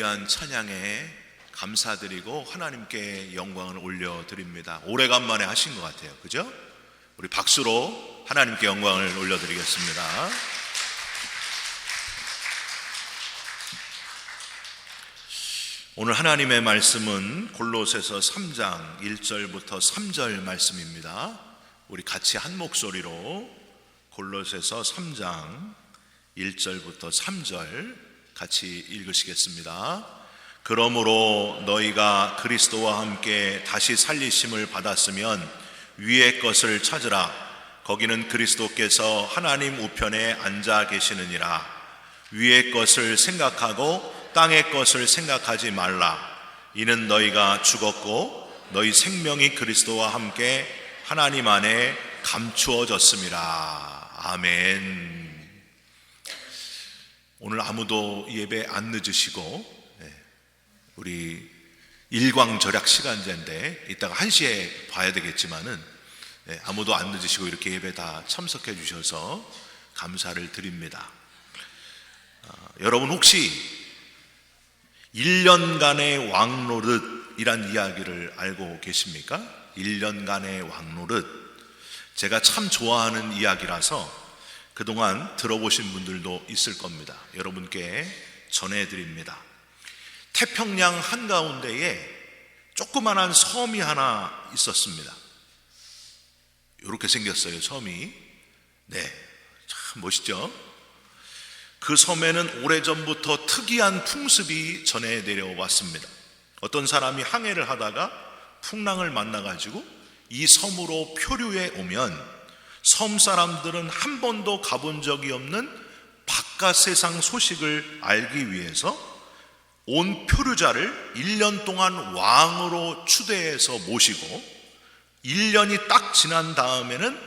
귀한 찬양에 감사드리고 하나님께 영광을 올려드립니다. 오래간만에 하신 것 같아요. 그죠? 우리 박수로 하나님께 영광을 올려드리겠습니다. 오늘 하나님의 말씀은 골로새서 3장 1절부터 3절 말씀입니다. 우리 같이 한 목소리로 골로새서 3장 1절부터 3절 같이 읽으시겠습니다. 그러므로 너희가 그리스도와 함께 다시 살리심을 받았으면 위의 것을 찾으라. 거기는 그리스도께서 하나님 우편에 앉아 계시느니라. 위의 것을 생각하고 땅의 것을 생각하지 말라. 이는 너희가 죽었고 너희 생명이 그리스도와 함께 하나님 안에 감추어졌음이라. 아멘. 오늘 아무도 예배 안 늦으시고 우리 일광절약 시간제인데 이따가 1시에 봐야 되겠지만은 아무도 안 늦으시고 이렇게 예배 다 참석해 주셔서 감사를 드립니다. 여러분 혹시 1년간의 왕노릇이란 이야기를 알고 계십니까? 1년간의 왕노릇. 제가 참 좋아하는 이야기라서 그동안 들어보신 분들도 있을 겁니다. 여러분께 전해드립니다. 태평양 한가운데에 조그만한 섬이 하나 있었습니다. 이렇게 생겼어요, 섬이. 참 멋있죠? 그 섬에는 오래전부터 특이한 풍습이 전해 내려왔습니다. 어떤 사람이 항해를 하다가 풍랑을 만나가지고 이 섬으로 표류해 오면 섬 사람들은 한 번도 가본 적이 없는 바깥 세상 소식을 알기 위해서 온 표류자를 1년 동안 왕으로 추대해서 모시고 1년이 딱 지난 다음에는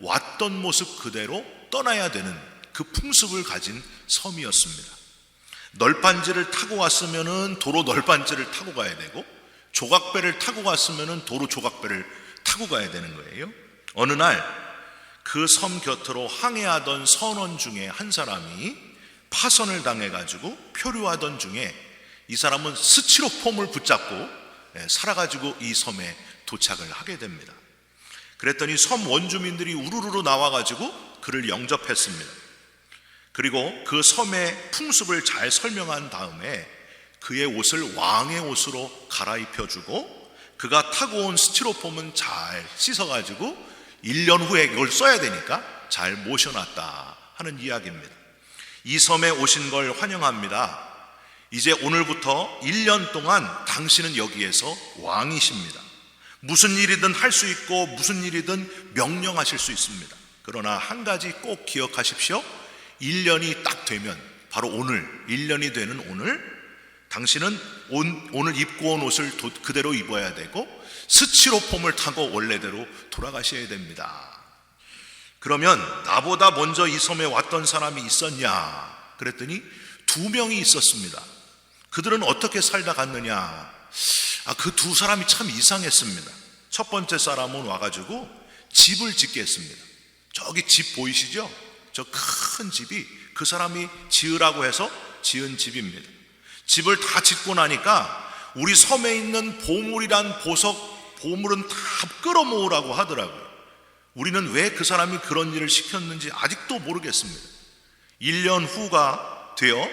왔던 모습 그대로 떠나야 되는 그 풍습을 가진 섬이었습니다. 널빤지를 타고 왔으면 도로 널빤지를 타고 가야 되고 조각배를 타고 갔으면 도로 조각배를 타고 가야 되는 거예요. 어느 날 그 섬 곁으로 항해하던 선원 중에 한 사람이 파선을 당해가지고 표류하던 중에 이 사람은 스티로폼을 붙잡고 살아가지고 이 섬에 도착을 하게 됩니다. 그랬더니 섬 원주민들이 우르르 나와가지고 그를 영접했습니다. 그리고 그 섬의 풍습을 잘 설명한 다음에 그의 옷을 왕의 옷으로 갈아입혀주고 그가 타고 온 스티로폼은 잘 씻어가지고 1년 후에 이걸 써야 되니까 잘 모셔놨다 하는 이야기입니다. 이 섬에 오신 걸 환영합니다. 이제 오늘부터 1년 동안 당신은 여기에서 왕이십니다. 무슨 일이든 할 수 있고 무슨 일이든 명령하실 수 있습니다. 그러나 한 가지 꼭 기억하십시오. 1년이 딱 되면 바로 오늘 1년이 되는 오늘 당신은 오늘 입고 온 옷을 그대로 입어야 되고 스티로폼을 타고 원래대로 돌아가셔야 됩니다. 그러면 나보다 먼저 이 섬에 왔던 사람이 있었냐? 그랬더니 2명이 있었습니다. 그들은 어떻게 살다 갔느냐? 그 2사람이 참 이상했습니다. 첫 번째 사람은 와가지고 집을 짓게 했습니다. 저기 집 보이시죠? 저 큰 집이 그 사람이 지으라고 해서 지은 집입니다. 집을 다 짓고 나니까 우리 섬에 있는 보물이란 보물은 다 끌어모으라고 하더라고요. 우리는 왜 그 사람이 그런 일을 시켰는지 아직도 모르겠습니다. 1년 후가 되어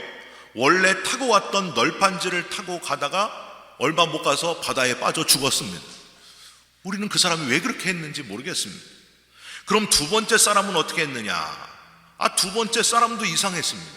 원래 타고 왔던 널판지를 타고 가다가 얼마 못 가서 바다에 빠져 죽었습니다. 우리는 그 사람이 왜 그렇게 했는지 모르겠습니다. 그럼 2번째 사람은 어떻게 했느냐? 2번째 사람도 이상했습니다.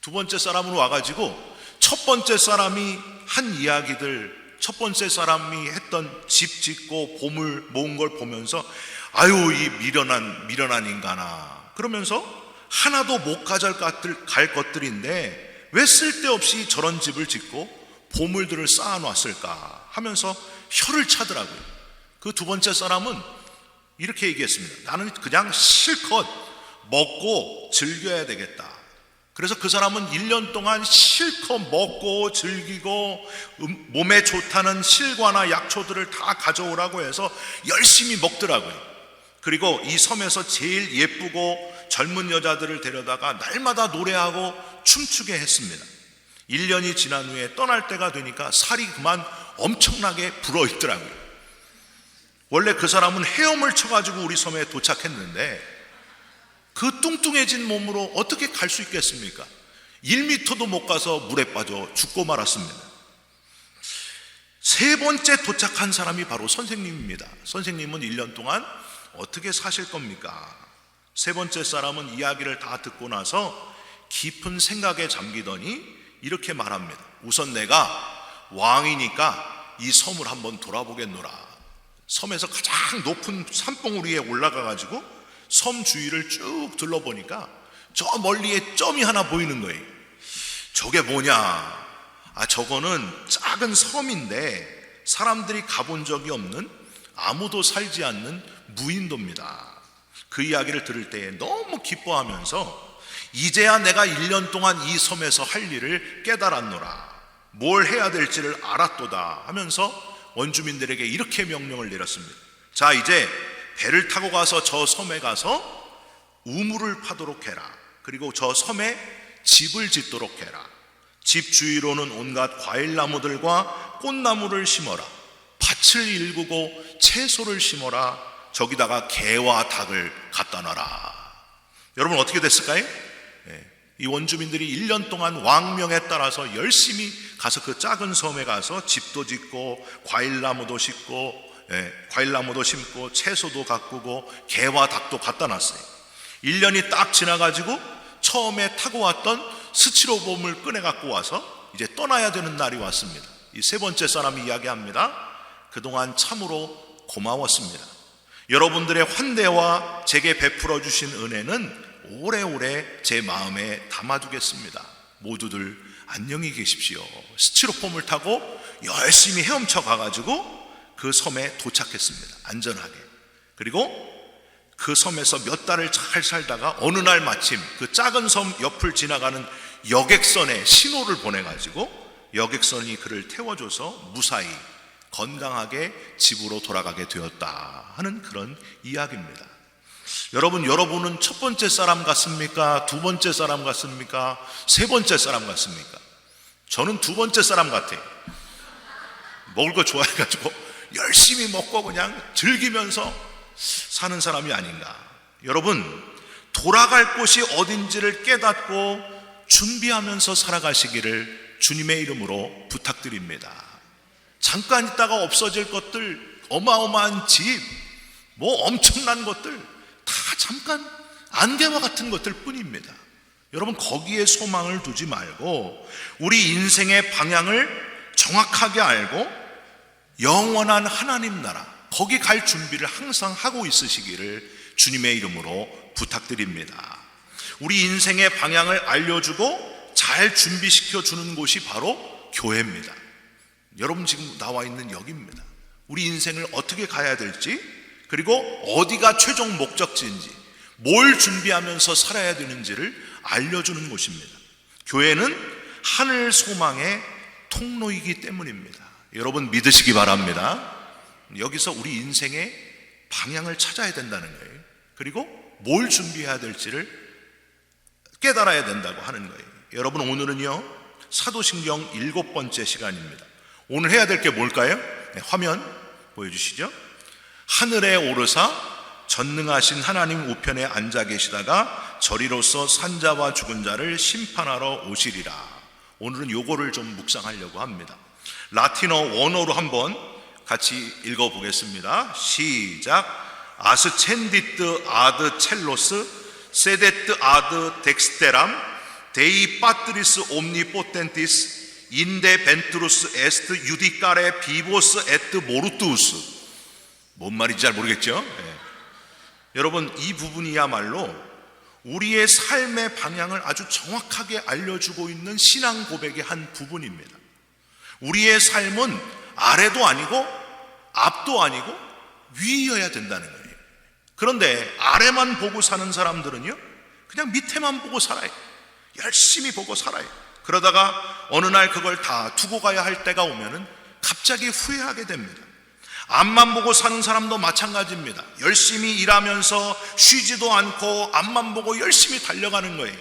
2번째 사람은 와가지고 첫 번째 사람이 한 이야기들, 첫 번째 사람이 했던 집 짓고 보물 모은 걸 보면서 아유 이 미련한 인간아 그러면서 하나도 못 가져갈 것들인데 왜 쓸데없이 저런 집을 짓고 보물들을 쌓아놨을까 하면서 혀를 차더라고요. 그 2번째 사람은 이렇게 얘기했습니다. 나는 그냥 실컷 먹고 즐겨야 되겠다. 그래서 그 사람은 1년 동안 실컷 먹고 즐기고 몸에 좋다는 실과나 약초들을 다 가져오라고 해서 열심히 먹더라고요. 그리고 이 섬에서 제일 예쁘고 젊은 여자들을 데려다가 날마다 노래하고 춤추게 했습니다. 1년이 지난 후에 떠날 때가 되니까 살이 그만 엄청나게 불어있더라고요. 원래 그 사람은 헤엄을 쳐가지고 우리 섬에 도착했는데 그 뚱뚱해진 몸으로 어떻게 갈 수 있겠습니까? 1m도 못 가서 물에 빠져 죽고 말았습니다. 세 번째 도착한 사람이 바로 선생님입니다. 선생님은 1년 동안 어떻게 사실 겁니까? 세 번째 사람은 이야기를 다 듣고 나서 깊은 생각에 잠기더니 이렇게 말합니다. 우선 내가 왕이니까 이 섬을 한번 돌아보겠노라. 섬에서 가장 높은 산봉우리에 올라가 가지고 섬 주위를 쭉 둘러보니까 저 멀리에 점이 하나 보이는 거예요. 저게 뭐냐? 저거는 작은 섬인데 사람들이 가본 적이 없는, 아무도 살지 않는 무인도입니다. 그 이야기를 들을 때 너무 기뻐하면서 이제야 내가 1년 동안 이 섬에서 할 일을 깨달았노라. 뭘 해야 될지를 알았도다 하면서 원주민들에게 이렇게 명령을 내렸습니다. 자, 이제 배를 타고 가서 저 섬에 가서 우물을 파도록 해라. 그리고 저 섬에 집을 짓도록 해라. 집 주위로는 온갖 과일나무들과 꽃나무를 심어라. 밭을 일구고 채소를 심어라. 저기다가 개와 닭을 갖다 놔라. 여러분 어떻게 됐을까요? 이 원주민들이 1년 동안 왕명에 따라서 열심히 가서 그 작은 섬에 가서 집도 짓고 과일나무도 심고 채소도 가꾸고 개와 닭도 갖다 놨어요. 1년이 딱 지나가지고 처음에 타고 왔던 스티로폼을 꺼내 갖고 와서 이제 떠나야 되는 날이 왔습니다. 이 세 번째 사람이 이야기합니다. 그동안 참으로 고마웠습니다. 여러분들의 환대와 제게 베풀어 주신 은혜는 오래오래 제 마음에 담아두겠습니다. 모두들 안녕히 계십시오. 스티로폼을 타고 열심히 헤엄쳐 가가지고 그 섬에 도착했습니다. 안전하게. 그리고 그 섬에서 몇 달을 잘 살다가 어느 날 마침 그 작은 섬 옆을 지나가는 여객선에 신호를 보내가지고 여객선이 그를 태워줘서 무사히 건강하게 집으로 돌아가게 되었다 하는 그런 이야기입니다. 여러분은 첫 번째 사람 같습니까? 두 번째 사람 같습니까? 세 번째 사람 같습니까? 저는 두 번째 사람 같아요. 먹을 거 좋아해가지고 열심히 먹고 그냥 즐기면서 사는 사람이 아닌가. 여러분, 돌아갈 곳이 어딘지를 깨닫고 준비하면서 살아가시기를 주님의 이름으로 부탁드립니다. 잠깐 있다가 없어질 것들, 어마어마한 집, 엄청난 것들 다 잠깐 안개와 같은 것들 뿐입니다. 여러분, 거기에 소망을 두지 말고 우리 인생의 방향을 정확하게 알고 영원한 하나님 나라, 거기 갈 준비를 항상 하고 있으시기를 주님의 이름으로 부탁드립니다. 우리 인생의 방향을 알려주고 잘 준비시켜 주는 곳이 바로 교회입니다. 여러분 지금 나와 있는 여기입니다. 우리 인생을 어떻게 가야 될지, 그리고 어디가 최종 목적지인지, 뭘 준비하면서 살아야 되는지를 알려주는 곳입니다. 교회는 하늘 소망의 통로이기 때문입니다. 여러분 믿으시기 바랍니다. 여기서 우리 인생의 방향을 찾아야 된다는 거예요. 그리고 뭘 준비해야 될지를 깨달아야 된다고 하는 거예요. 여러분, 오늘은요 사도신경 7번째 시간입니다. 오늘 해야 될 게 뭘까요? 화면 보여주시죠. 하늘에 오르사 전능하신 하나님 우편에 앉아 계시다가 저리로서 산자와 죽은 자를 심판하러 오시리라. 오늘은 요거를 좀 묵상하려고 합니다. 라틴어 원어로 한번 같이 읽어보겠습니다. 시작. 아스첸디트 아드 첼로스 세데트 아드 덱스테람 데이 파트리스 옴니포텐티스 인데 벤트루스 에스트 유디카레 비보스 에트 모르투스. 뭔 말인지 잘 모르겠죠? 여러분, 이 부분이야말로 우리의 삶의 방향을 아주 정확하게 알려주고 있는 신앙 고백의 한 부분입니다. 우리의 삶은 아래도 아니고 앞도 아니고 위여야 된다는 거예요. 그런데 아래만 보고 사는 사람들은요, 그냥 밑에만 보고 살아요. 열심히 보고 살아요. 그러다가 어느 날 그걸 다 두고 가야 할 때가 오면은 갑자기 후회하게 됩니다. 앞만 보고 사는 사람도 마찬가지입니다. 열심히 일하면서 쉬지도 않고 앞만 보고 열심히 달려가는 거예요.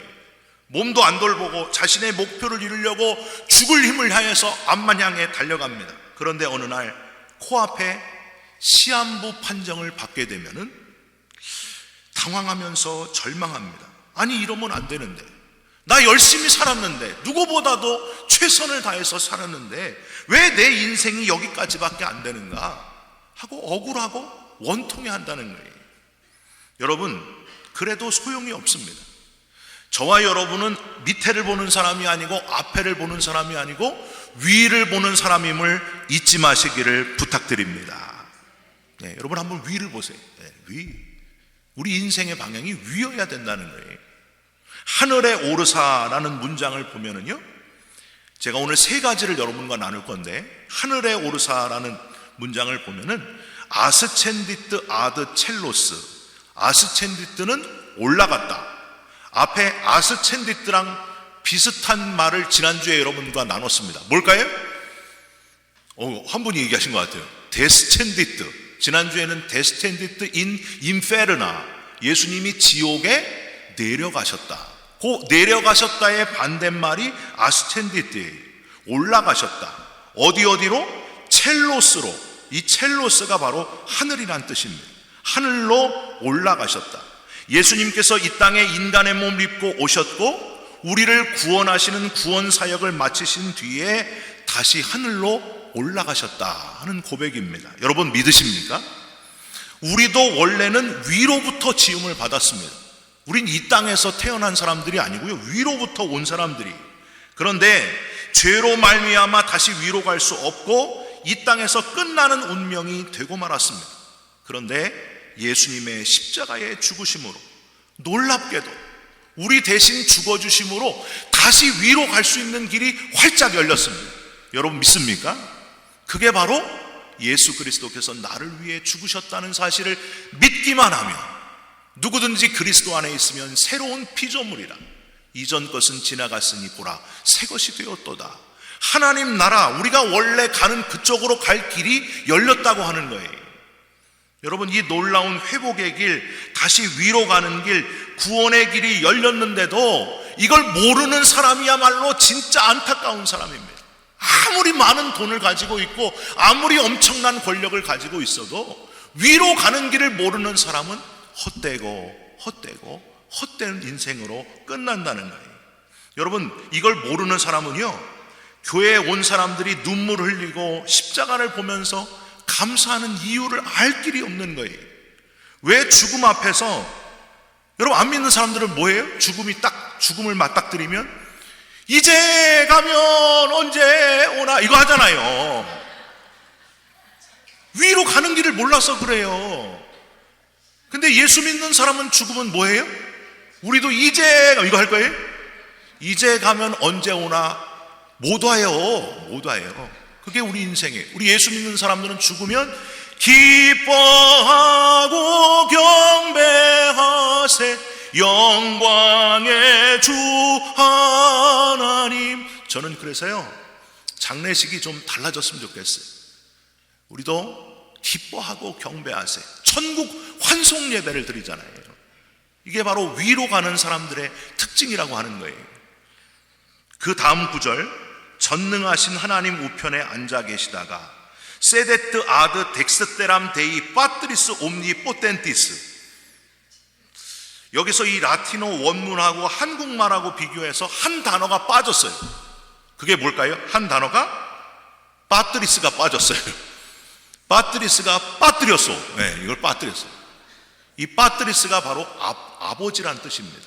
몸도 안 돌보고 자신의 목표를 이루려고 죽을 힘을 다해서 앞만 향해 달려갑니다. 그런데 어느 날 코앞에 시한부 판정을 받게 되면은 당황하면서 절망합니다. 아니, 이러면 안 되는데, 나 열심히 살았는데, 누구보다도 최선을 다해서 살았는데 왜 내 인생이 여기까지밖에 안 되는가 하고 억울하고 원통해 한다는 거예요. 여러분, 그래도 소용이 없습니다. 저와 여러분은 밑에를 보는 사람이 아니고 앞에를 보는 사람이 아니고 위를 보는 사람임을 잊지 마시기를 부탁드립니다. 네, 여러분 한번 위를 보세요. 네, 위. 우리 인생의 방향이 위여야 된다는 거예요. 하늘에 오르사라는 문장을 보면은요, 제가 오늘 세 가지를 여러분과 나눌 건데, 하늘에 오르사라는 문장을 보면은 아스첸디트 아드 첼로스, 아스첸디트는 올라갔다. 앞에 아스첸디트랑 비슷한 말을 지난주에 여러분과 나눴습니다. 뭘까요? 한 분이 얘기하신 것 같아요. 데스첸디트. 지난주에는 데스첸디트 인 인페르나, 예수님이 지옥에 내려가셨다. 그 내려가셨다의 반대말이 아스첸디트예요. 올라가셨다. 어디로? 첼로스로. 이 첼로스가 바로 하늘이란 뜻입니다. 하늘로 올라가셨다. 예수님께서 이 땅에 인간의 몸을 입고 오셨고 우리를 구원하시는 구원 사역을 마치신 뒤에 다시 하늘로 올라가셨다 하는 고백입니다. 여러분 믿으십니까? 우리도 원래는 위로부터 지음을 받았습니다. 우린 이 땅에서 태어난 사람들이 아니고요, 위로부터 온 사람들이. 그런데 죄로 말미암아 다시 위로 갈 수 없고 이 땅에서 끝나는 운명이 되고 말았습니다. 그런데 예수님의 십자가의 죽으심으로, 놀랍게도 우리 대신 죽어주심으로 다시 위로 갈 수 있는 길이 활짝 열렸습니다. 여러분 믿습니까? 그게 바로 예수 그리스도께서 나를 위해 죽으셨다는 사실을 믿기만 하면, 누구든지 그리스도 안에 있으면 새로운 피조물이라, 이전 것은 지나갔으니 보라 새 것이 되었도다. 하나님 나라, 우리가 원래 가는 그쪽으로 갈 길이 열렸다고 하는 거예요. 여러분, 이 놀라운 회복의 길, 다시 위로 가는 길, 구원의 길이 열렸는데도 이걸 모르는 사람이야말로 진짜 안타까운 사람입니다. 아무리 많은 돈을 가지고 있고 아무리 엄청난 권력을 가지고 있어도 위로 가는 길을 모르는 사람은 헛된 인생으로 끝난다는 거예요. 여러분, 이걸 모르는 사람은요, 교회에 온 사람들이 눈물을 흘리고 십자가를 보면서 감사하는 이유를 알 길이 없는 거예요. 왜 죽음 앞에서, 여러분 안 믿는 사람들은 뭐예요? 죽음을 맞닥뜨리면 이제 가면 언제 오나 이거 하잖아요. 위로 가는 길을 몰라서 그래요. 근데 예수 믿는 사람은 죽으면 뭐예요? 우리도 이제 이거 할 거예요? 이제 가면 언제 오나 못 와요. 그게 우리 인생이에요. 우리 예수 믿는 사람들은 죽으면 기뻐하고 경배하세 영광의 주 하나님. 저는 그래서요, 장례식이 좀 달라졌으면 좋겠어요. 우리도 기뻐하고 경배하세, 천국 환송 예배를 드리잖아요. 이게 바로 위로 가는 사람들의 특징이라고 하는 거예요. 그 다음 구절, 전능하신 하나님 우편에 앉아 계시다가 세데트 아드 덱스테람 데이 파트리스 옴니 포텐티스. 여기서 이 라틴어 원문하고 한국말하고 비교해서 한 단어가 빠졌어요. 그게 뭘까요? 한 단어가 파트리스가 빠졌어요. 파트리스가 빠뜨렸어. 네, 이걸 빠뜨렸어요. 이 파트리스가 바로 아버지란 뜻입니다.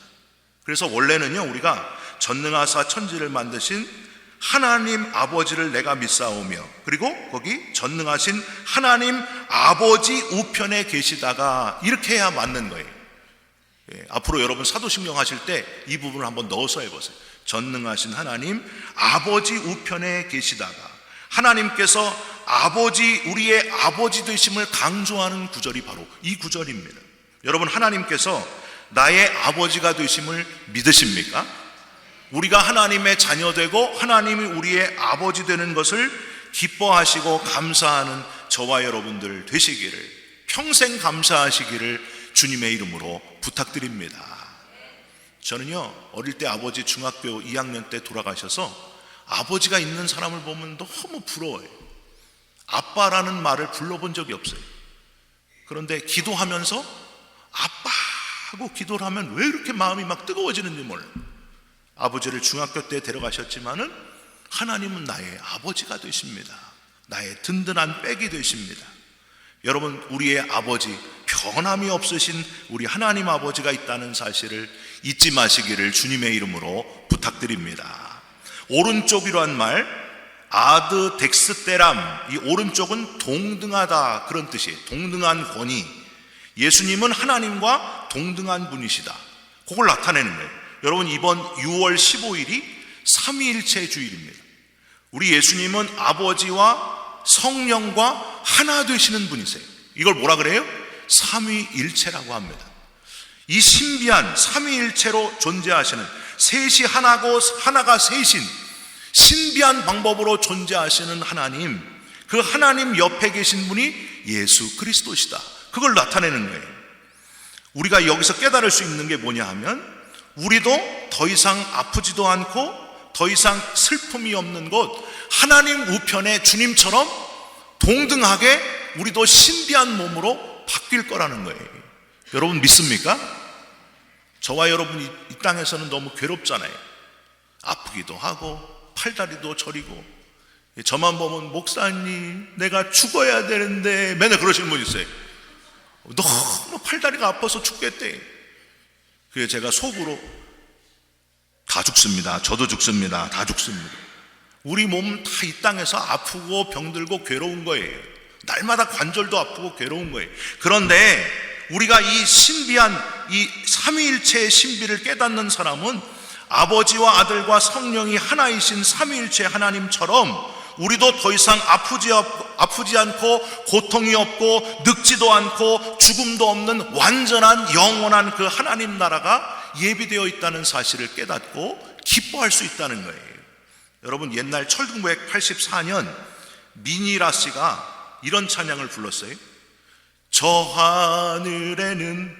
그래서 원래는요, 우리가 전능하사 천지를 만드신 하나님 아버지를 내가 믿사오며, 그리고 거기 전능하신 하나님 아버지 우편에 계시다가, 이렇게 해야 맞는 거예요. 앞으로 여러분 사도신경 하실 때 이 부분을 한번 넣어서 해보세요. 전능하신 하나님 아버지 우편에 계시다가, 하나님께서 아버지, 우리의 아버지 되심을 강조하는 구절이 바로 이 구절입니다. 여러분, 하나님께서 나의 아버지가 되심을 믿으십니까? 우리가 하나님의 자녀되고 하나님이 우리의 아버지 되는 것을 기뻐하시고 감사하는 저와 여러분들 되시기를, 평생 감사하시기를 주님의 이름으로 부탁드립니다. 저는요, 어릴 때 아버지 중학교 2학년 때 돌아가셔서 아버지가 있는 사람을 보면 너무 부러워요. 아빠라는 말을 불러본 적이 없어요. 그런데 기도하면서 아빠 하고 기도를 하면 왜 이렇게 마음이 막 뜨거워지는지 몰라요. 아버지를 중학교 때 데려가셨지만은 하나님은 나의 아버지가 되십니다. 나의 든든한 백이 되십니다. 여러분, 우리의 아버지, 변함이 없으신 우리 하나님 아버지가 있다는 사실을 잊지 마시기를 주님의 이름으로 부탁드립니다. 오른쪽이란 말, 아드 덱스테람, 이 오른쪽은 동등하다, 그런 뜻이에요. 동등한 권위. 예수님은 하나님과 동등한 분이시다. 그걸 나타내는 거예요. 여러분, 이번 6월 15일이 삼위일체 주일입니다. 우리 예수님은 아버지와 성령과 하나 되시는 분이세요. 이걸 뭐라 그래요? 삼위일체라고 합니다. 이 신비한 삼위일체로 존재하시는, 셋이 하나고 하나가 셋인 신비한 방법으로 존재하시는 하나님, 그 하나님 옆에 계신 분이 예수 그리스도시다. 그걸 나타내는 거예요. 우리가 여기서 깨달을 수 있는 게 뭐냐 하면, 우리도 더 이상 아프지도 않고 더 이상 슬픔이 없는 곳, 하나님 우편에 주님처럼 동등하게 우리도 신비한 몸으로 바뀔 거라는 거예요. 여러분 믿습니까? 저와 여러분이 이 땅에서는 너무 괴롭잖아요. 아프기도 하고 팔다리도 저리고. 저만 보면 목사님 내가 죽어야 되는데 맨날 그러시는 분 있어요. 너무 팔다리가 아파서 죽겠대. 그래서 제가 속으로 다 죽습니다. 저도 죽습니다. 다 죽습니다. 우리 몸은 다 이 땅에서 아프고 병들고 괴로운 거예요. 날마다 관절도 아프고 괴로운 거예요. 그런데 우리가 이 신비한 이 삼위일체의 신비를 깨닫는 사람은 아버지와 아들과 성령이 하나이신 삼위일체 하나님처럼 우리도 더 이상 아프지 않고 고통이 없고 늙지도 않고 죽음도 없는 완전한 영원한 그 하나님 나라가 예비되어 있다는 사실을 깨닫고 기뻐할 수 있다는 거예요. 여러분, 옛날 1984년 미니라 씨가 이런 찬양을 불렀어요. 저 하늘에는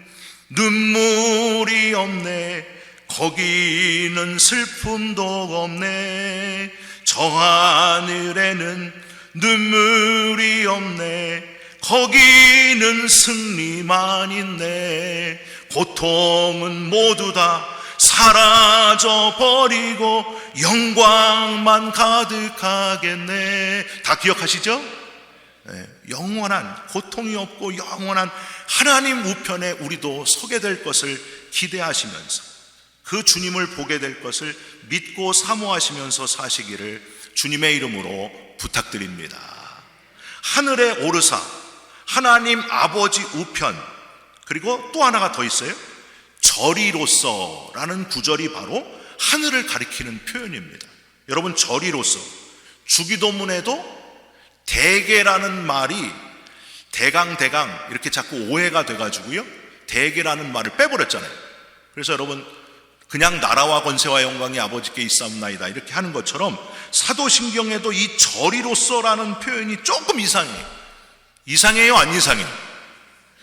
눈물이 없네, 거기는 슬픔도 없네. 저 하늘에는 눈물이 없네, 거기는 승리만 있네. 고통은 모두 다 사라져버리고 영광만 가득하겠네. 다 기억하시죠? 네, 영원한 고통이 없고 영원한 하나님 우편에 우리도 서게 될 것을 기대하시면서 그 주님을 보게 될 것을 믿고 사모하시면서 사시기를 주님의 이름으로 부탁드립니다. 하늘에 오르사 하나님 아버지 우편, 그리고 또 하나가 더 있어요. 저리로서라는 구절이 바로 하늘을 가리키는 표현입니다. 여러분, 저리로서, 주기도문에도 대개라는 말이 대강 이렇게 자꾸 오해가 돼가지고요, 대개라는 말을 빼버렸잖아요. 그래서 여러분, 그냥 나라와 권세와 영광이 아버지께 있사옵나이다 이렇게 하는 것처럼 사도신경에도 이 저리로서라는 표현이 조금 이상해요. 이상해요? 안 이상해요?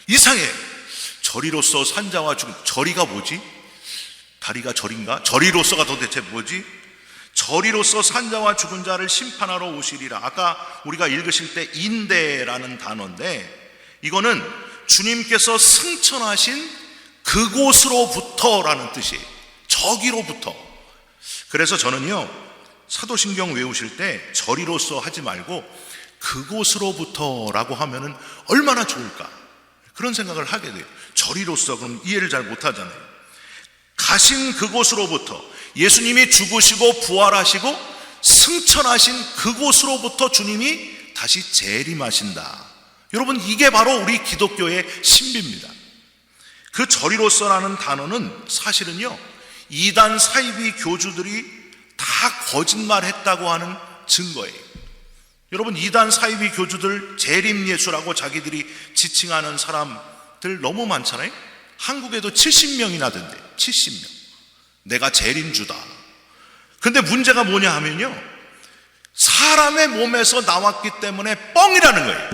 이상해요. 저리로서 산자와 죽은, 저리가 뭐지? 다리가 저린가? 저리로서가 도대체 뭐지? 저리로서 산자와 죽은 자를 심판하러 오시리라. 아까 우리가 읽으실 때 인대라는 단어인데, 이거는 주님께서 승천하신 그곳으로부터라는 뜻이에요. 저기로부터. 그래서 저는요, 사도신경 외우실 때 저리로서 하지 말고 그곳으로부터라고 하면은 얼마나 좋을까, 그런 생각을 하게 돼요. 저리로서, 그럼 이해를 잘 못하잖아요. 가신 그곳으로부터, 예수님이 죽으시고 부활하시고 승천하신 그곳으로부터 주님이 다시 재림하신다. 여러분, 이게 바로 우리 기독교의 신비입니다. 그 저리로서라는 단어는 사실은요, 이단 사이비 교주들이 다 거짓말했다고 하는 증거예요. 여러분, 이단 사이비 교주들 재림 예수라고 자기들이 지칭하는 사람들 너무 많잖아요. 한국에도 70명이나 된대. 70명. 내가 재림주다. 근데 문제가 뭐냐 하면요, 사람의 몸에서 나왔기 때문에 뻥이라는 거예요.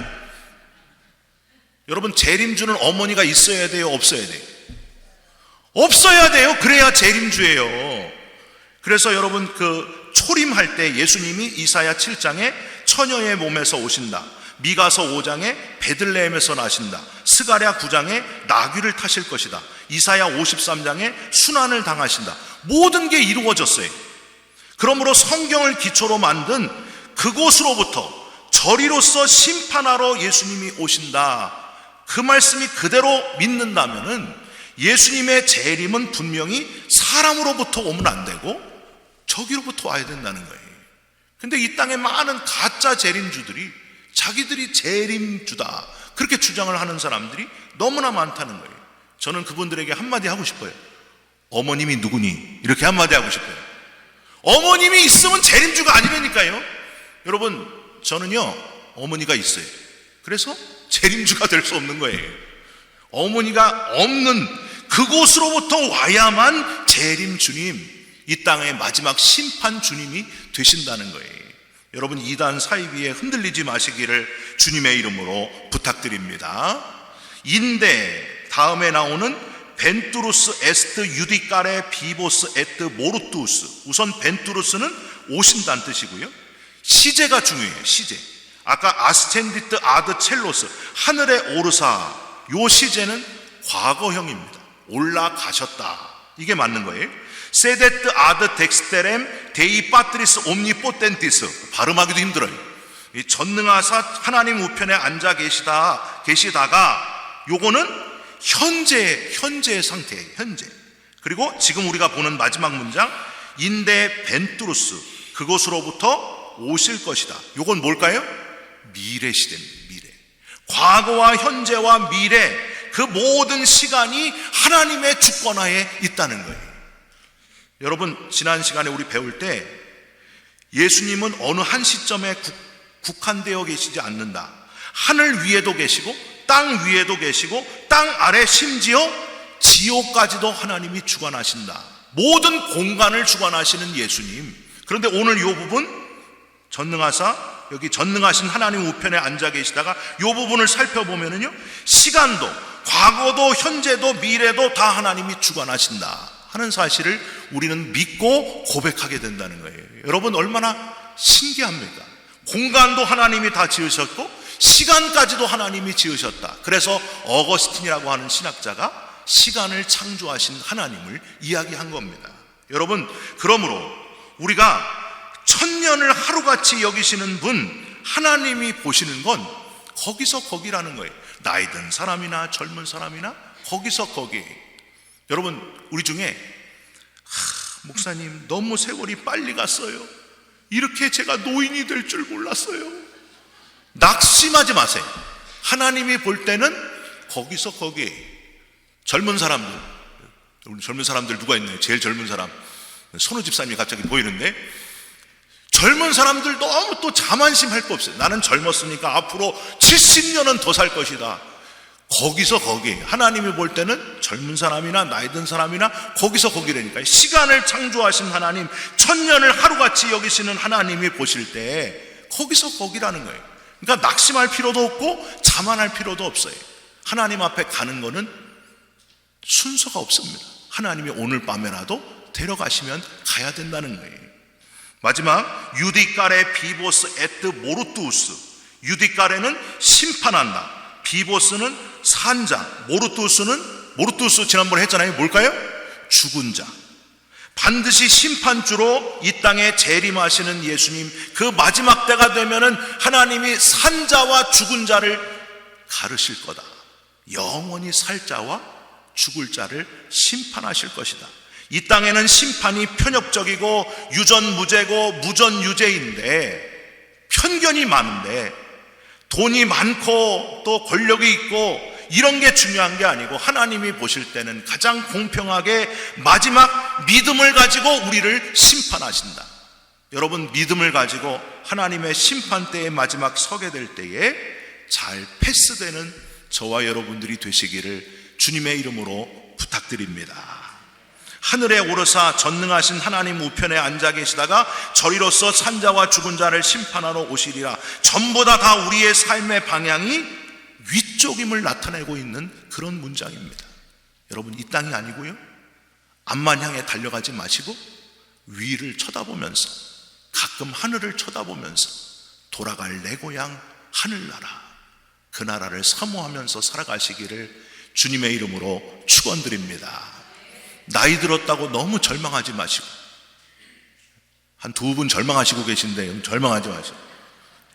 여러분, 재림주는 어머니가 있어야 돼요? 없어야 돼요? 없어야 돼요. 그래야 재림주예요. 그래서 여러분 초림할 때 예수님이 이사야 7장에 처녀의 몸에서 오신다, 미가서 5장에 베들레헴에서 나신다, 스가랴 9장에 나귀를 타실 것이다, 이사야 53장에 순환을 당하신다. 모든 게 이루어졌어요. 그러므로 성경을 기초로 만든 그곳으로부터 저리로서 심판하러 예수님이 오신다, 그 말씀이 그대로 믿는다면은 예수님의 재림은 분명히 사람으로부터 오면 안 되고 저기로부터 와야 된다는 거예요. 근데 이 땅에 많은 가짜 재림주들이 자기들이 재림주다 그렇게 주장을 하는 사람들이 너무나 많다는 거예요. 저는 그분들에게 한마디 하고 싶어요. 어머님이 누구니? 이렇게 한마디 하고 싶어요. 어머님이 있으면 재림주가 아니라니까요. 여러분, 저는요 어머니가 있어요. 그래서 재림주가 될 수 없는 거예요. 어머니가 없는 그곳으로부터 와야만 재림 주님, 이 땅의 마지막 심판 주님이 되신다는 거예요. 여러분, 이단 사이비에 흔들리지 마시기를 주님의 이름으로 부탁드립니다. 인데 다음에 나오는 벤투루스 에스트 유디카레 비보스 에트 모르투스, 우선 벤투루스는 오신다는 뜻이고요, 시제가 중요해요. 시제. 아까 아스텐디트 아드 첼로스, 하늘에 오르사, 요 시제는 과거형입니다. 올라가셨다, 이게 맞는 거예요. 세데트 아드 덱스테렘 데이 파트리스 옴니포텐티스, 발음하기도 힘들어요. 이 전능하사 하나님 우편에 앉아 계시다가 요거는 현재의 상태예요. 현재. 그리고 지금 우리가 보는 마지막 문장, 인데 벤투루스, 그곳으로부터 오실 것이다. 요건 뭘까요? 미래 시대입니다. 미래. 과거와 현재와 미래, 그 모든 시간이 하나님의 주권하에 있다는 거예요. 여러분, 지난 시간에 우리 배울 때 예수님은 어느 한 시점에 국한되어 계시지 않는다. 하늘 위에도 계시고 땅 위에도 계시고 땅 아래, 심지어 지옥까지도 하나님이 주관하신다. 모든 공간을 주관하시는 예수님. 그런데 오늘 이 부분, 전능하사, 여기 전능하신 하나님 우편에 앉아 계시다가 이 부분을 살펴보면은요, 시간도 과거도 현재도 미래도 다 하나님이 주관하신다 하는 사실을 우리는 믿고 고백하게 된다는 거예요. 여러분, 얼마나 신기합니까? 공간도 하나님이 다 지으셨고 시간까지도 하나님이 지으셨다. 그래서 어거스틴이라고 하는 신학자가 시간을 창조하신 하나님을 이야기한 겁니다. 여러분, 그러므로 우리가 천년을 하루같이 여기시는 분, 하나님이 보시는 건 거기서 거기라는 거예요. 나이 든 사람이나 젊은 사람이나 거기서 거기. 여러분, 우리 중에 목사님 너무 세월이 빨리 갔어요, 이렇게 제가 노인이 될 줄 몰랐어요. 낙심하지 마세요. 하나님이 볼 때는 거기서 거기. 젊은 사람들, 우리 젊은 사람들 누가 있나요? 제일 젊은 사람 손우 집사님이 갑자기 보이는데, 젊은 사람들 너무 또 자만심할 거 없어요. 나는 젊었으니까 앞으로 70년은 더 살 것이다. 거기서 거기. 하나님이 볼 때는 젊은 사람이나 나이 든 사람이나 거기서 거기라니까요. 시간을 창조하신 하나님, 천년을 하루같이 여기시는 하나님이 보실 때 거기서 거기라는 거예요. 그러니까 낙심할 필요도 없고 자만할 필요도 없어요. 하나님 앞에 가는 거는 순서가 없습니다. 하나님이 오늘 밤에라도 데려가시면 가야 된다는 거예요. 마지막, 유디카레 비보스 에트 모르투스. 유디카레는 심판한다, 비보스는 산자, 모르투스 지난번에 했잖아요. 뭘까요? 죽은 자. 반드시 심판주로 이 땅에 재림하시는 예수님, 그 마지막 때가 되면은 하나님이 산자와 죽은 자를 가르실 거다. 영원히 살 자와 죽을 자를 심판하실 것이다. 이 땅에는 심판이 편협적이고 유전무죄고 무전유죄인데, 편견이 많은데, 돈이 많고 또 권력이 있고 이런 게 중요한 게 아니고, 하나님이 보실 때는 가장 공평하게 마지막 믿음을 가지고 우리를 심판하신다. 여러분, 믿음을 가지고 하나님의 심판대의 마지막 서게 될 때에 잘 패스되는 저와 여러분들이 되시기를 주님의 이름으로 부탁드립니다. 하늘에 오르사 전능하신 하나님 우편에 앉아 계시다가 저리로서 산자와 죽은 자를 심판하러 오시리라. 전부 다 우리의 삶의 방향이 위쪽임을 나타내고 있는 그런 문장입니다. 여러분, 이 땅이 아니고요, 앞만 향해 달려가지 마시고 위를 쳐다보면서, 가끔 하늘을 쳐다보면서 돌아갈 내 고향 하늘나라, 그 나라를 사모하면서 살아가시기를 주님의 이름으로 축원드립니다. 나이 들었다고 너무 절망하지 마시고, 한 두 분 절망하시고 계신데 절망하지 마시고,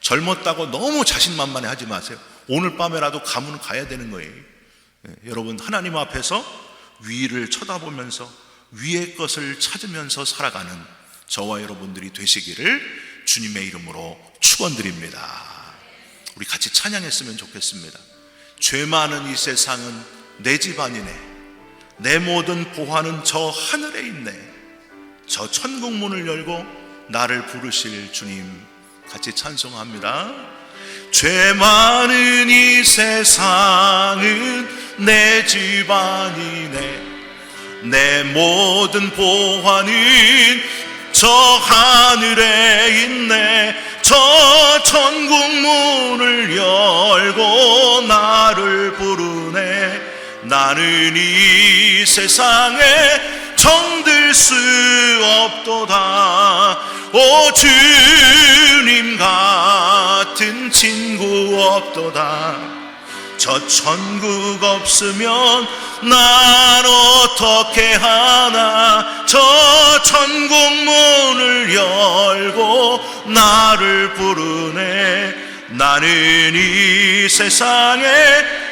젊었다고 너무 자신만만해 하지 마세요. 오늘 밤에라도 가면 가야 되는 거예요. 여러분, 하나님 앞에서 위를 쳐다보면서 위의 것을 찾으면서 살아가는 저와 여러분들이 되시기를 주님의 이름으로 축원드립니다. 우리 같이 찬양했으면 좋겠습니다. 죄 많은 이 세상은 내 집안이네, 내 모든 보화는 저 하늘에 있네, 저 천국 문을 열고 나를 부르실 주님. 같이 찬송합니다. 죄 많은 이 세상은 내 집안이네, 내 모든 보화는 저 하늘에 있네, 저 천국 문을 열고 나를 부르네. 나는 이 세상에 정들 수 없도다. 오 주님 같은 친구 없도다. 저 천국 없으면 난 어떻게 하나. 저 천국 문을 열고 나를 부르네. 나는 이 세상에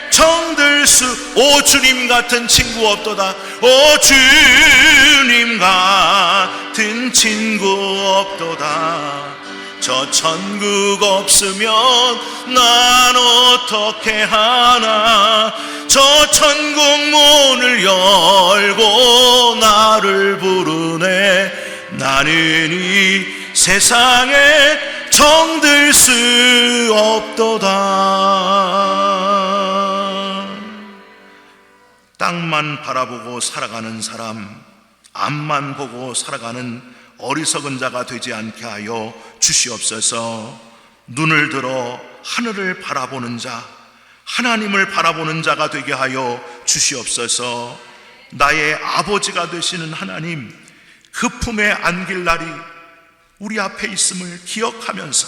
정들 수, 오 주님 같은 친구 없도다. 오 주님 같은 친구 없도다. 저 천국 없으면 난 어떻게 하나. 저 천국 문을 열고 나를 부르네. 나는 이 세상에 정들 수 없도다. 땅만 바라보고 살아가는 사람, 앞만 보고 살아가는 어리석은 자가 되지 않게 하여 주시옵소서. 눈을 들어 하늘을 바라보는 자, 하나님을 바라보는 자가 되게 하여 주시옵소서. 나의 아버지가 되시는 하나님, 그 품에 안길 날이 우리 앞에 있음을 기억하면서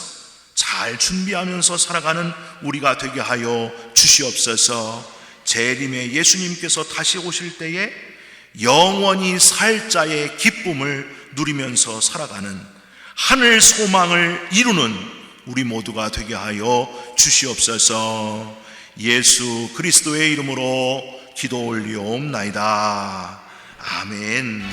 잘 준비하면서 살아가는 우리가 되게 하여 주시옵소서. 재림의 예수님께서 다시 오실 때에 영원히 살 자의 기쁨을 누리면서 살아가는 하늘 소망을 이루는 우리 모두가 되게 하여 주시옵소서. 예수 그리스도의 이름으로 기도 올리옵나이다. 아멘.